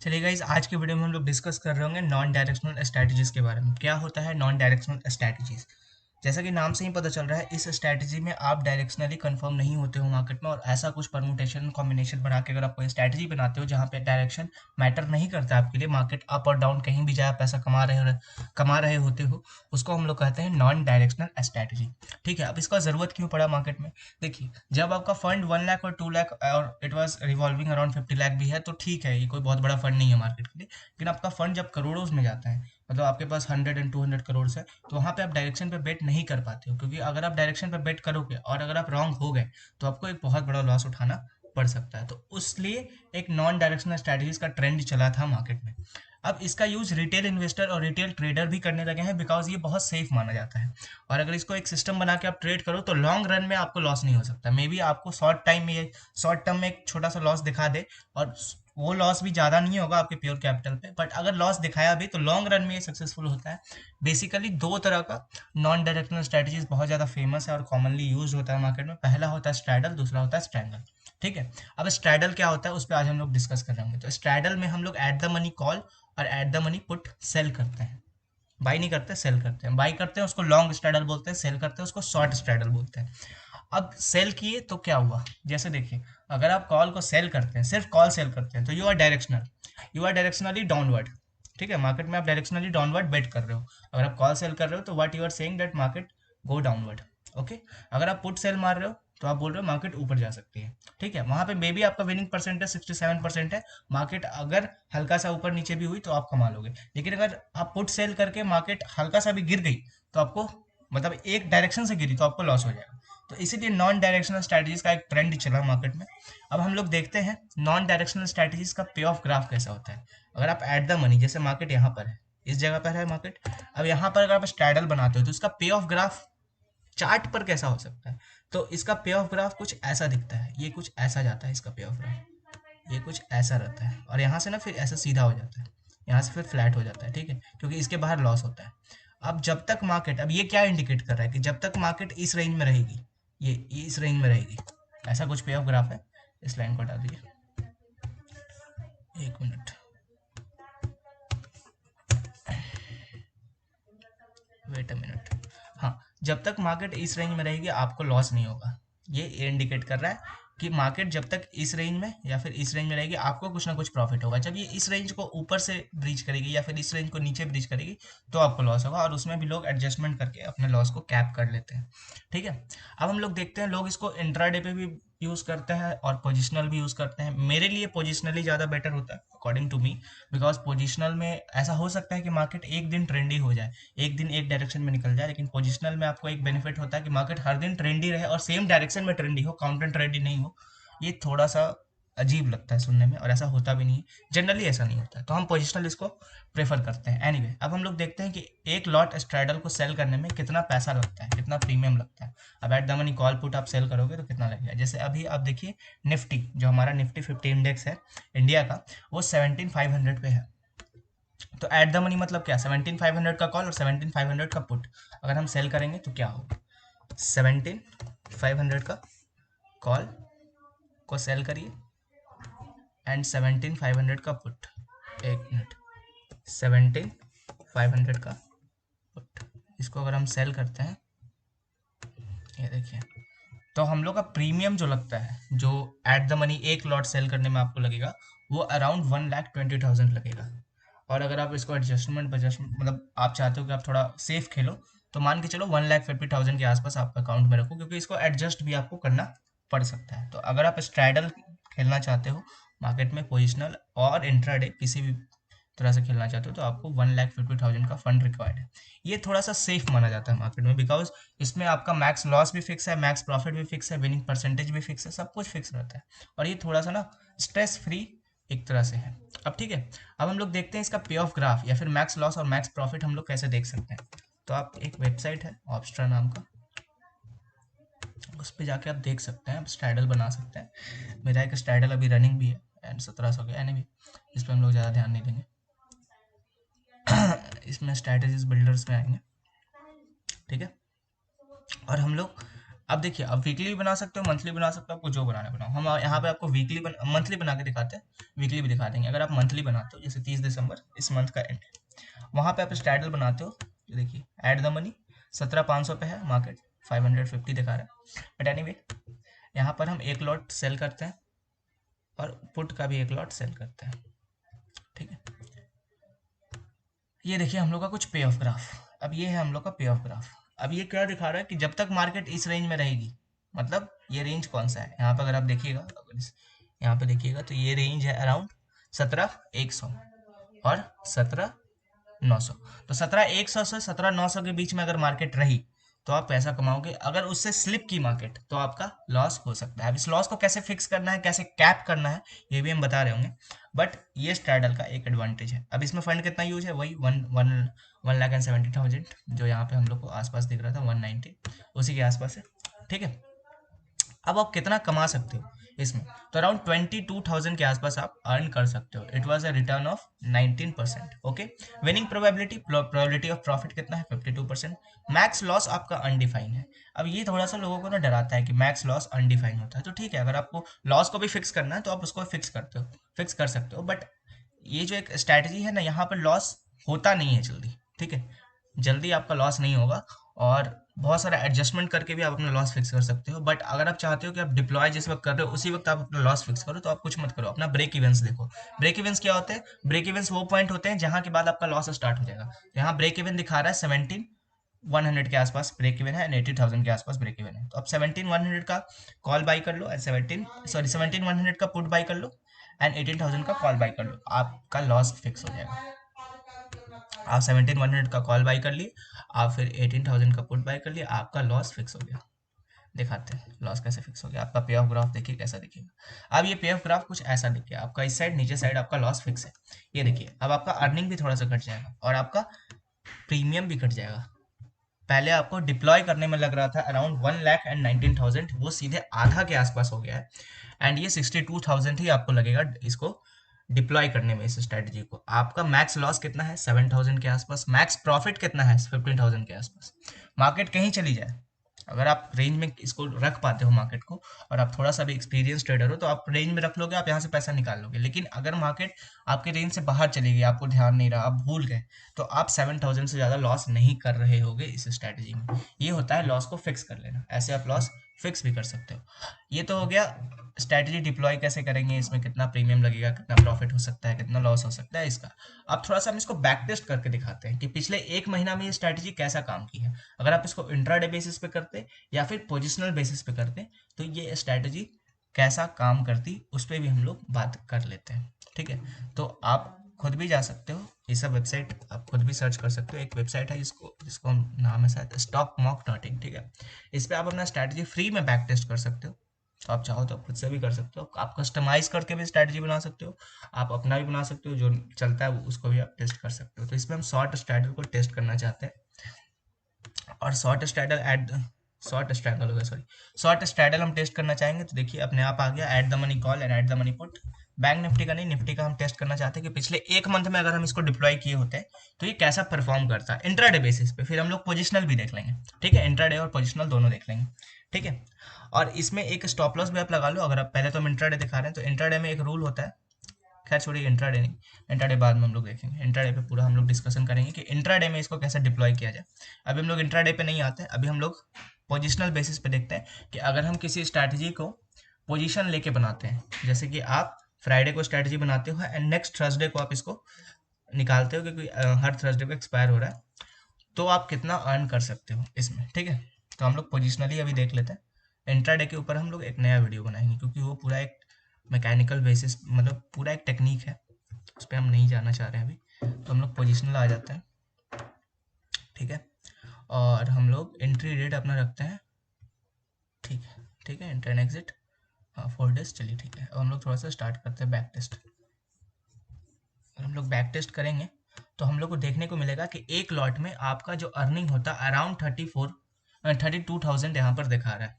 चलिए गाइस, आज के वीडियो में हम लोग डिस्कस कर रहे होंगे नॉन डायरेक्शनल स्ट्रैटेजीज के बारे में। क्या होता है नॉन डायरेक्शनल स्ट्रैटेजीज? जैसा कि नाम से ही पता चल रहा है, इस स्ट्रैटेजी में आप डायरेक्शनली कंफर्म नहीं होते हो मार्केट में, और ऐसा कुछ परमुटेशन कॉम्बिनेशन बना के अगर आप कोई स्ट्रैटेजी बनाते हो जहाँ पे डायरेक्शन मैटर नहीं करता आपके लिए, मार्केट अप और डाउन कहीं भी जाए पैसा कमा रहे होते हो, उसको हम लोग कहते हैं नॉन डायरेक्शनल स्ट्रैटेजी। ठीक है, अब इसका ज़रूरत क्यों पड़ा मार्केट में? देखिए, जब आपका फंड 1 लाख और 2 लाख और it was revolving around 50 lakh भी है तो ठीक है, ये कोई बहुत बड़ा फंड नहीं है मार्केट के लिए। लेकिन आपका फंड जब करोड़ों में जाता है, मतलब आपके पास 100 एंड 200 करोड़ है, तो वहाँ पे आप डायरेक्शन पे बेट नहीं कर पाते हो, क्योंकि अगर आप डायरेक्शन पे बेट करोगे और अगर आप रॉन्ग हो गए तो आपको एक बहुत बड़ा लॉस उठाना पड़ सकता है। तो उसलिए एक नॉन डायरेक्शनल स्ट्रैटेजीज का ट्रेंड चला था मार्केट में। अब इसका यूज रिटेल इन्वेस्टर और रिटेल ट्रेडर भी करने लगे हैं, बिकॉज ये बहुत सेफ माना जाता है। और अगर इसको एक सिस्टम बना के आप ट्रेड करो तो लॉन्ग रन में आपको लॉस नहीं हो सकता। मे बी आपको शॉर्ट टर्म में एक छोटा सा लॉस दिखा दे, और वो लॉस भी ज़्यादा नहीं होगा आपके प्योर कैपिटल पे, बट अगर लॉस दिखाया भी तो लॉन्ग रन में ये सक्सेसफुल होता है। बेसिकली दो तरह का नॉन डायरेक्शनल स्ट्रेटजीज बहुत ज़्यादा फेमस है और कॉमनली यूज होता है मार्केट में। पहला होता है स्ट्रैडल, दूसरा होता है स्ट्रैंगल। ठीक है, अब स्ट्रैडल क्या होता है उस पर आज हम लोग डिस्कस कर रहे होंगे। तो स्ट्रैडल में हम लोग एट द मनी कॉल और at the money put sell करते हैं। बाई नहीं करते, सेल करते हैं। बाई करते हैं उसको लॉन्ग स्ट्रैडल बोलते हैं, सेल करते हैं उसको शॉर्ट स्ट्रैडल बोलते हैं। अब सेल किए तो क्या हुआ? जैसे देखिए, अगर आप कॉल को सेल करते हैं, सिर्फ कॉल सेल करते हैं, तो यू आर डायरेक्शनली डाउनवर्ड। ठीक है, मार्केट में आप डायरेक्शनली डाउनवर्ड बेट कर रहे हो। अगर आप कॉल सेल कर रहे हो तो what you are saying that market go downward. Okay, अगर आप पुट सेल मार रहे हो तो आप बोल रहे हो मार्केट ऊपर जा सकती है। ठीक है, वहां पे मे बी आपका विनिंग परसेंटेज 67% है। मार्केट अगर हल्का सा ऊपर नीचे भी हुई तो आप कमा लोगे। लेकिन अगर आप पुट सेल करके मार्केट हल्का सा भी गिर गई तो आपको, मतलब एक डायरेक्शन से गिरी, तो आपको लॉस हो जाएगा। तो इसीलिए नॉन डायरेक्शनल स्ट्रैटेजीज का एक ट्रेंड चला मार्केट में। अब हम लोग देखते हैं नॉन डायरेक्शनल स्ट्रैटेजीज का पे ऑफ ग्राफ कैसा होता है। अगर आप एट द मनी, जैसे मार्केट यहाँ पर है, इस जगह पर है मार्केट, अब यहाँ पर अगर आप स्ट्रैडल बनाते हो तो इसका पे ऑफ ग्राफ चार्ट पर कैसा हो सकता है? तो इसका पे ऑफ ग्राफ कुछ ऐसा दिखता है, ये कुछ ऐसा जाता है इसका पे ऑफ ग्राफ, ये कुछ ऐसा रहता है, और यहाँ से ना फिर ऐसा सीधा हो जाता है, यहाँ से फिर फ्लैट हो जाता है। ठीक है, क्योंकि इसके बाहर लॉस होता है। अब जब तक मार्केट, अब ये क्या इंडिकेट कर रहा है कि जब तक मार्केट इस रेंज में रहेगी, ये इस रेंज में रहेगी, ऐसा कुछ पे ऑफ ग्राफ है। इस लाइन को हटा दीजिए, एक मिनट, वेट अ मिनट। हाँ, जब तक मार्केट इस रेंज में रहेगी आपको लॉस नहीं होगा। ये इंडिकेट कर रहा है कि मार्केट जब तक इस रेंज में या फिर इस रेंज में रहेगी आपको कुछ ना कुछ प्रॉफिट होगा। जब ये इस रेंज को ऊपर से ब्रीच करेगी या फिर इस रेंज को नीचे ब्रीच करेगी तो आपको लॉस होगा, और उसमें भी लोग एडजस्टमेंट करके अपने लॉस को कैप कर लेते हैं। ठीक है, अब हम लोग देखते हैं लोग इसको इंट्राडे पे भी यूज़ करते हैं और पोजिशनल भी यूज़ करते हैं। मेरे लिए पोजिशनली ज़्यादा बेटर होता है according to me, because positional में ऐसा हो सकता है कि मार्केट एक दिन ट्रेंडी हो जाए, एक दिन एक डायरेक्शन में निकल जाए, लेकिन पोजिशनल में आपको एक बेनिफिट होता है कि मार्केट हर दिन ट्रेंडी रहे और सेम डायरेक्शन में ट्रेंडी हो, काउंटर ट्रेंडी नहीं हो। ये थोड़ा सा अजीब लगता है सुनने में, और ऐसा होता भी नहीं है, जनरली ऐसा नहीं होता है, तो हम पोजिशनल इसको प्रेफर करते हैं। एनीवे, अब हम लोग देखते हैं कि एक लॉट स्ट्रैडल को सेल करने में कितना पैसा लगता है, कितना प्रीमियम लगता है। अब at the money call put आप सेल करोगे तो कितना लगेगा? जैसे अभी आप देखिए, निफ्टी, जो हमारा निफ्टी 50 इंडेक्स है इंडिया का, वो 17,500 पे है। तो एट द मनी मतलब क्या? 17,500 का कॉल और 17,500 का पुट अगर हम सेल करेंगे तो क्या होगा? 17,500 का कॉल को सेल करिए एंड 17,500 का पुट। एक मिनट, 17,500 का पुट, इसको अगर हम सेल करते हैं, ये देखिए, तो हम लोग का प्रीमियम जो लगता है, जो एट द मनी एक लॉट सेल करने में आपको लगेगा, वो अराउंड 1,20,000 लगेगा। और अगर आप इसको एडजस्टमेंट मतलब आप चाहते हो कि आप थोड़ा सेफ खेलो, तो मान के चलो 1,50,000 के आसपास आप अकाउंट में रखो, क्योंकि इसको एडजस्ट भी आपको करना पड़ सकता है। तो अगर आप स्ट्रैडल खेलना चाहते हो मार्केट में, पोजिशनल और इंट्राडे किसी भी तरह से खेलना चाहते हो, तो आपको 1,50,000 का फंड रिक्वायर्ड है। ये थोड़ा सा सेफ माना जाता है मार्केट में, बिकॉज इसमें आपका मैक्स लॉस भी फिक्स है, मैक्स प्रॉफिट भी फिक्स है, विनिंग परसेंटेज भी फिक्स है, सब कुछ फिक्स रहता है। और ये थोड़ा सा ना स्ट्रेस फ्री एक तरह से है। अब ठीक है, अब हम लोग देखते हैं इसका पे ऑफ ग्राफ या फिर मैक्स लॉस और मैक्स प्रॉफिट हम लोग कैसे देख सकते हैं। तो आप, एक वेबसाइट है ऑप्स्ट्रा नाम का, उस पर जाके आप देख सकते हैं, आप स्ट्रैडल बना सकते हैं। मेरा एक स्ट्रैडल अभी रनिंग भी है एंड 1700 के, यानी भी इस पर हम लोग ज़्यादा ध्यान नहीं देंगे। इसमें स्ट्रैटेजीज बिल्डर्स में आएंगे। ठीक है, और हम लोग अब देखिए, आप वीकली भी बना सकते हो, मंथली बना सकते हो, आपको जो बनाना है बनाओ। हम यहाँ पे आपको मंथली बना के दिखाते हैं, वीकली भी दिखा देंगे। अगर आप मंथली बनाते हो, जैसे 30 दिसंबर इस मंथ का एंड, वहाँ पे आप स्ट्रैडल बनाते हो, तो देखिए ऐड द मनी 17,500 पे है, मार्केट 550 दिखा रहा है। बट एनीवे, यहाँ पर हम एक लॉट सेल करते हैं और पुट का भी एक लॉट सेल करते हैं, ठीक है। ये देखिए हम लोग का कुछ पे ऑफ ग्राफ। अब ये है हम लोग का पे ऑफ ग्राफ। अब ये क्या दिखा रहा है कि जब तक मार्केट इस रेंज में रहेगी, मतलब ये रेंज कौन सा है, यहाँ पर अगर आप देखिएगा, अगर यहाँ पे देखिएगा तो ये रेंज है अराउंड 17,100 और 17,900। तो 17,100 से 17,900 के बीच में अगर मार्केट रही तो आप पैसा कमाओगे। अगर उससे स्लिप की मार्केट तो आपका लॉस हो सकता है। अब इस लॉस को कैसे फिक्स करना है, कैसे कैप करना है, ये भी हम बता रहे होंगे। बट ये स्ट्रैडल का एक एडवांटेज है। अब इसमें फंड कितना यूज है, वही 1,70,000 जो यहाँ पे हम लोग को आसपास दिख रहा था, 190 उसी के आसपास है, ठीक है। अब आप कितना कमा सकते हो इसमें, तो अराउंड 22,000 के आसपास आप अर्न कर सकते हो। It was a return of 19%। Okay, winning probability of profit कितना है, 52%। मैक्स लॉस आपका अनडिफाइन है। अब ये थोड़ा सा लोगों को ना डराता है कि मैक्स लॉस अनडिफाइन होता है, तो ठीक है, अगर आपको लॉस को भी फिक्स करना है तो आप उसको फिक्स कर सकते हो। बट ये जो एक स्ट्रैटेजी है ना, यहाँ पर लॉस होता नहीं है जल्दी, ठीक है, जल्दी आपका लॉस नहीं होगा। और बहुत सारा एडजस्टमेंट करके भी आप अपना लॉस फिक्स कर सकते हो। बट अगर आप चाहते हो कि आप डिप्लॉय जिस वक्त कर रहे हो उसी वक्त आप अपना लॉस फिक्स करो, तो आप कुछ मत करो, अपना ब्रेक इवेंट्स देखो। ब्रेक इवेंट्स क्या होते हैं, ब्रेक इवेंट्स वो पॉइंट होते हैं जहां के बाद आपका लॉस स्टार्ट हो जाएगा। यहाँ ब्रेक इवन दिखा रहा है 17,100 के आसपास ब्रेक इवन है एंड 80,000 के आसपास ब्रेक इवन है। तो आप 17,100 का कॉल बाई कर लो एंड 17,100 का पुट बाई कर लो एंड 18,000 का कॉल बाई कर लो, आपका लॉस फिक्स हो जाएगा। आप 17,100 का कॉल बाई कर लिए, आप फिर 18,000 का पुट बाई कर लिए, आपका लॉस फिक्स हो गया। दिखाते हैं लॉस कैसे फिक्स हो गया। आपका पे ऑफ ग्राफ देखिए कैसा दिखेगा। अब ये पे ऑफ ग्राफ कुछ ऐसा दिखेगा, आपका इस साइड नीचे साइड आपका लॉस फिक्स है। ये देखिए, अब आपका अर्निंग भी थोड़ा सा घट जाएगा और आपका प्रीमियम भी घट जाएगा। पहले आपको डिप्लॉय करने में लग रहा था अराउंड 1,19,000, वो सीधे आधा के आसपास हो गया है। एंड ये 62,000 ही आपको लगेगा इसको डिप्लॉय करने में, इस स्ट्रेटजी को। आपका मैक्स लॉस कितना है, 7,000 के आसपास। मैक्स प्रॉफिट कितना है, 15,000 के आसपास। मार्केट कहीं चली जाए, अगर आप रेंज में इसको रख पाते हो मार्केट को, और आप थोड़ा सा भी एक्सपीरियंस ट्रेडर हो, तो आप रेंज में रख लोगे, आप यहाँ से पैसा निकाल लोगे। लेकिन अगर मार्केट आपके रेंज से बाहर चली गई, आपको ध्यान नहीं रहा, आप भूल गए, तो आप 7,000 से ज़्यादा लॉस नहीं कर रहे होगे इस स्ट्रैटेजी में। ये होता है लॉस को फिक्स कर लेना। ऐसे आप लॉस फिक्स भी कर सकते हो। ये तो हो गया स्ट्रैटेजी डिप्लॉय कैसे करेंगे, इसमें कितना प्रीमियम लगेगा, कितना प्रॉफिट हो सकता है, कितना लॉस हो सकता है इसका। अब थोड़ा सा हम इसको बैक टेस्ट करके दिखाते हैं कि पिछले एक महीना में ये स्ट्रैटेजी कैसा काम की है। अगर आप इसको इंट्राडे बेसिस पे करते या फिर पोजिशनल बेसिस पे करते, तो ये स्ट्रैटेजी कैसा काम करती, उस पर भी हम लोग बात कर लेते हैं, ठीक है। तो आप खुद भी जा सकते हो, ये सब वेबसाइट आप खुद भी सर्च कर सकते हो। एक वेबसाइट है जिसको नाम है शायद stockmock.in, ठीक है। इस पर आप अपना स्ट्रैटेजी फ्री में बैक टेस्ट कर सकते हो। तो आप चाहो तो खुद से भी कर सकते हो, आप कस्टमाइज करके भी स्ट्रैटेजी बना सकते हो, आप अपना भी बना सकते हो, जो चलता है उसको भी आप टेस्ट कर सकते हो। तो इसमें हम शॉर्ट स्ट्रैटेजी को टेस्ट करना चाहते हैं, और शॉर्ट स्ट्रैडल हम टेस्ट करना चाहेंगे। तो देखिए अपने आप आ गया at the money call and at the money put. Bank Nifty का नहीं, निफ्टी का हम टेस्ट करना चाहते हैं कि पिछले एक मंथ में अगर हम इसको डिप्लॉय किए होते हैं तो ये कैसा परफॉर्म करता है इंट्राडे बेसिस पे। फिर हम लोग पोजिशनल भी देख लेंगे, ठीक है, इंट्राडे और पोजिशनल दोनों देख लेंगे, ठीक है। और इसमें एक स्टॉप लॉस भी आप लगा लो। अगर आप पहले तो हम इंट्राडे दिखा रहे हैं, तो इंट्राडे में एक रूल होता है, खैर छोड़िए इंट्राडे नहीं, इंट्राडे बाद में हम लोग देखेंगे। इंट्राडे पे पूरा हम लोग डिस्कशन करेंगे कि इंट्राडे में इसको कैसे डिप्लॉय किया जाए। अभी हम लोग इंट्राडे पे नहीं आते, अभी हम लोग पोजिशनल बेसिस पे देखते हैं कि अगर हम किसी स्ट्रैटेजी को पोजीशन लेके बनाते हैं, जैसे कि आप फ्राइडे को स्ट्रैटेजी बनाते हो एंड नेक्स्ट थर्सडे को आप इसको निकालते हो क्योंकि हर थर्सडे को एक्सपायर हो रहा है, तो आप कितना अर्न कर सकते हो इसमें, ठीक है। तो हम लोग पोजिशनली अभी देख लेते हैं। इंट्राडे के ऊपर हम लोग एक नया वीडियो बनाएंगे, क्योंकि वो पूरा एक मैकेनिकल बेसिस, मतलब पूरा एक टेक्निक है, उस पर हम नहीं जाना चाह रहे हैं अभी। तो हम लोग पोजिशनल आ जाते हैं, ठीक है। और हम लोग एंट्री रेट अपना रखते हैं, ठीक है, ठीक है, एंटर एंड एग्जिट, हाँ 4 डेज, चलिए ठीक है। अब हम लोग थोड़ा सा स्टार्ट करते हैं बैक टेस्ट। अगर हम लोग बैक टेस्ट करेंगे तो हम लोग को देखने को मिलेगा कि एक लॉट में आपका जो अर्निंग होता है अराउंड 32,000 यहाँ पर दिखा रहा है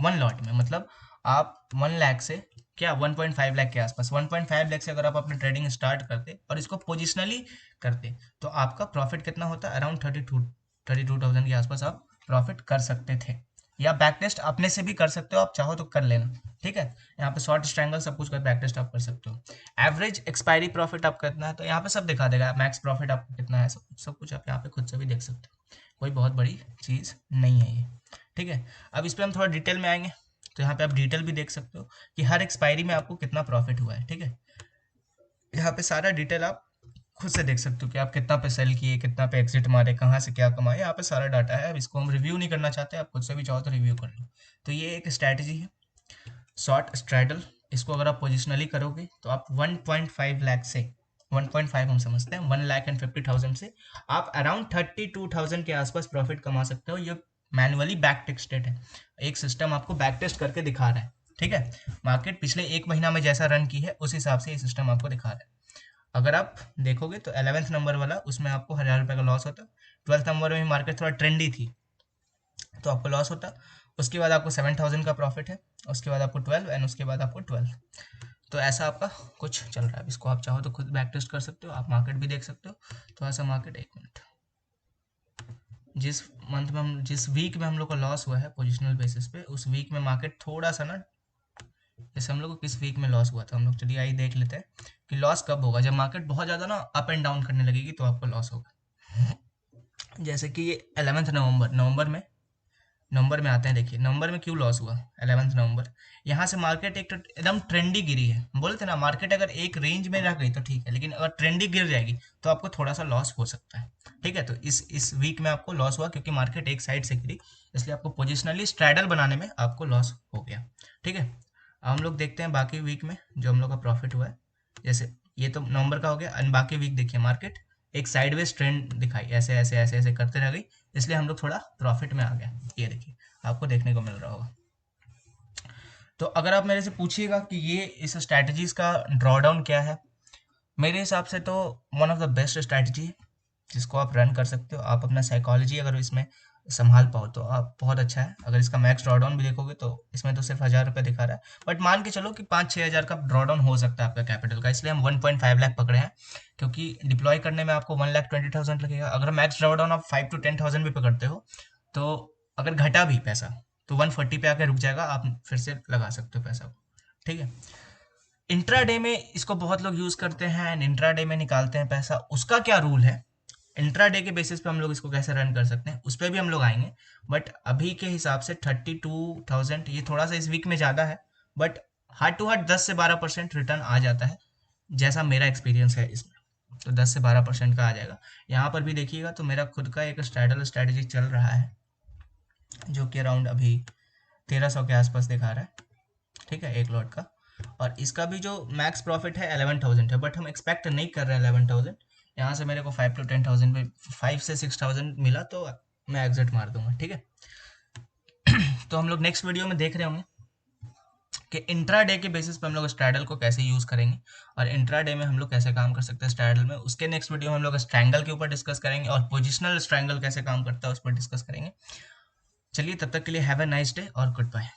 वन लॉट में। मतलब आप 1 लाख से क्या 1.5 लाख के आसपास, 1.5 लाख से अगर आप अपना ट्रेडिंग स्टार्ट करते और इसको पोजिशनली करते, तो आपका प्रॉफिट कितना होता है, अराउंड 32,000 के आसपास आप प्रॉफिट कर सकते थे। या बैक टेस्ट अपने से भी कर सकते हो, आप चाहो तो कर लेना, ठीक है। यहाँ पे शॉर्ट स्ट्रैंगल सब कुछ कर बैक टेस्ट आप कर सकते हो। एवरेज एक्सपायरी प्रॉफिट आपका कितना है, तो यहाँ पे सब दिखा देगा, मैक्स प्रॉफिट आपका कितना है, सब कुछ आप यहाँ पे खुद से भी देख सकते हो, कोई बहुत बड़ी चीज़ नहीं है ये, ठीक है। अब इस पर हम थोड़ा डिटेल में आएंगे, तो यहाँ पे आप डिटेल भी देख सकते हो कि हर एक्सपायरी में आपको कितना प्रॉफिट हुआ है, ठीक है। यहाँ पे सारा डिटेल आप खुद से देख सकते हो कि आप कितना पे सेल किए, कितना पे एग्जिट मारे, कहाँ से क्या कमाए, यहाँ पे सारा डाटा है। अब इसको हम रिव्यू नहीं करना चाहते, आप खुद से भी चाहो तो रिव्यू कर लो। तो ये एक स्ट्रैटेजी है शॉर्ट स्ट्रैडल। इसको अगर आप पोजिशनली करोगे तो आप 1.5 लाख से, 1.5 हम समझते हैं, 1,50,000 से आप अराउंड 32,000 के आसपास प्रॉफिट कमा सकते हो। ये मैनुअली बैक टेस्टेड है, एक सिस्टम आपको बैक टेस्ट करके दिखा रहा है, ठीक है। मार्केट पिछले एक महीना में जैसा रन की है उस हिसाब से ये सिस्टम आपको दिखा रहा है। अगर आप देखोगे तो 11th नंबर वाला, उसमें आपको 1,000 रुपये का लॉस होता। 12th नंबर में मार्केट थोड़ा ट्रेंडी थी तो आपको लॉस होता। उसके बाद आपको 7,000 का प्रॉफिट है, उसके बाद आपको 12 एंड उसके बाद आपको 12। तो ऐसा आपका कुछ चल रहा है। इसको आप चाहो तो खुद बैक टेस्ट कर सकते हो, आप मार्केट भी देख सकते हो। थोड़ा सा मार्केट, एक मिनट, जिस मंथ में हम, जिस वीक में हम लोग का लॉस हुआ है पोजिशनल बेसिस पे, उस वीक में मार्केट थोड़ा सा ना, जैसे हम लोग को किस वीक में लॉस हुआ था, हम लोग चलिए आई देख लेते हैं कि लॉस कब होगा। जब मार्केट बहुत ज़्यादा ना अप एंड डाउन करने लगेगी तो आपको लॉस होगा। जैसे कि ये 11th नवंबर में आते हैं। देखिए नवंबर में क्यों लॉस हुआ, 11th नवंबर, यहाँ से मार्केट एक तो एकदम ट्रेंडी गिरी है। बोलते ना मार्केट अगर एक रेंज में रह गई तो ठीक है, लेकिन अगर ट्रेंडी गिर जाएगी तो आपको थोड़ा सा लॉस हो सकता है, ठीक है। तो इस वीक में आपको लॉस हुआ क्योंकि मार्केट एक साइड से गिरी, इसलिए आपको पोजिशनली स्ट्रैडल बनाने में आपको लॉस हो गया, ठीक है। अब हम लोग देखते हैं बाकी वीक में जो हम लोग का प्रॉफिट हुआ है। जैसे ये तो नवंबर का हो गया, एंड बाकी वीक देखिए मार्केट एक साइडवेज ट्रेंड दिखाई, ऐसे ऐसे ऐसे ऐसे करते रह गई, इसलिए हम लोग थोड़ा प्रॉफिट में आ गया। ये देखिए आपको देखने को मिल रहा होगा। तो अगर आप मेरे से पूछिएगा कि ये इस स्ट्रैटेजीज का ड्रॉडाउन क्या है, मेरे हिसाब से तो one of the best strategy है जिसको आप रन कर सकते हो। आप अपना साइकोलॉजी अगर इसमें संभाल पाओ तो आप बहुत अच्छा है। अगर इसका मैक्स ड्रॉडाउन भी देखोगे तो इसमें तो सिर्फ 1,000 रुपये दिखा रहा है, बट मान के चलो कि 5-6 हज़ार का ड्रॉडाउन हो सकता है आपका कैपिटल का, इसलिए हम 1.5 लाख पकड़े हैं, क्योंकि डिप्लॉय करने में आपको 1,20,000 लगेगा। अगर मैक्स ड्रॉडाउन आप 5 to 10,000 भी पकड़ते हो तो अगर घटा भी पैसा तो 140 पे आकर रुक जाएगा, आप फिर से लगा सकते हो पैसा को, ठीक है। इंट्राडे में इसको बहुत लोग यूज करते हैं एंड इंट्राडे में निकालते हैं पैसा, उसका क्या रूल है, इंट्राडे के बेसिस पे हम लोग इसको कैसे रन कर सकते हैं उस पर भी हम लोग आएंगे। बट अभी के हिसाब से 32,000 ये थोड़ा सा इस वीक में ज़्यादा है, बट हार्ट टू हार्ट 10 से 12% रिटर्न आ जाता है, जैसा मेरा एक्सपीरियंस है इसमें। तो 10 से 12% का आ जाएगा। यहाँ पर भी देखिएगा तो मेरा खुद का एक स्ट्रैडल स्ट्रैटेजी चल रहा है जो कि अराउंड अभी 1,300 के आसपास दिखा रहा है, ठीक है, एक लॉट का। और इसका भी जो मैक्स प्रॉफिट है 11,000 है, बट हम एक्सपेक्ट नहीं कर रहे हैं 11,000। यहाँ से मेरे को 5 to 10,000 में 5 से 6,000 मिला तो मैं एग्जिट मार दूंगा, ठीक है। तो हम लोग नेक्स्ट वीडियो में देख रहे होंगे कि इंट्राडे के बेसिस पे हम लोग स्ट्रैडल को कैसे यूज़ करेंगे और इंट्राडे में हम लोग कैसे काम कर सकते हैं स्ट्रैडल में। उसके नेक्स्ट वीडियो में हम लोग स्ट्रैंगल के ऊपर डिस्कस करेंगे और पोजिशनल स्ट्रैंगल कैसे काम करता है उस पर डिस्कस करेंगे। चलिए तब तक के लिए हैव अ नाइस डे और गुड बाय।